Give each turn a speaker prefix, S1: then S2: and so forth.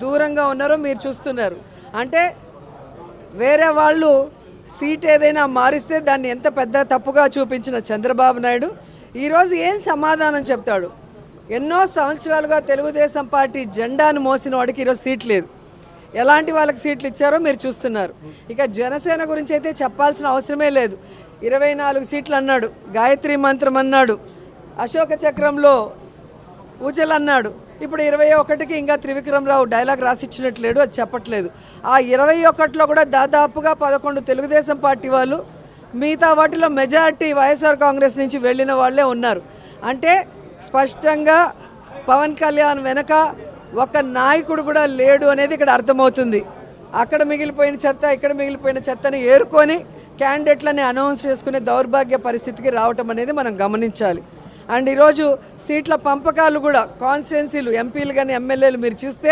S1: దూరంగా ఉన్నారో మీరు చూస్తున్నారు. అంటే వేరే వాళ్ళు సీట్ ఏదైనా మారిస్తే దాన్ని ఎంత పెద్ద తప్పుగా చూపించిన చంద్రబాబు నాయుడు ఈరోజు ఏం సమాధానం చెప్తాడు? ఎన్నో సంవత్సరాలుగా తెలుగుదేశం పార్టీ జెండాను మోసిన వాడికి ఈరోజు సీట్ లేదు. ఎలాంటి వాళ్ళకి సీట్లు ఇచ్చారో మీరు చూస్తున్నారు. ఇక జనసేన గురించి అయితే చెప్పాల్సిన అవసరమే లేదు. 24 సీట్లు అన్నాడు, గాయత్రి మంత్రం అన్నాడు, అశోక చక్రంలో ఊచలు అన్నాడు. ఇప్పుడు 21కి ఇంకా త్రివిక్రమరావు డైలాగ్ రాసిచ్చినట్లేడు, అది చెప్పట్లేదు. ఆ 21లో కూడా దాదాపుగా 11 తెలుగుదేశం పార్టీ వాళ్ళు, మిగతా వాటిలో మెజారిటీ వైఎస్ఆర్ కాంగ్రెస్ నుంచి వెళ్ళిన వాళ్ళే ఉన్నారు. అంటే స్పష్టంగా పవన్ కళ్యాణ్ వెనక ఒక నాయకుడు కూడా లేడు అనేది ఇక్కడ అర్థమవుతుంది. అక్కడ మిగిలిపోయిన చెత్త, ఇక్కడ మిగిలిపోయిన చెత్తని ఏరుకొని క్యాండిడేట్లని అనౌన్స్ చేసుకునే దౌర్భాగ్య పరిస్థితికి రావటం అనేది మనం గమనించాలి. అండ్ ఈరోజు సీట్ల పంపకాలు కూడా కాన్స్టిట్యున్సీలు, ఎంపీలు కానీ ఎమ్మెల్యేలు మీరు చూస్తే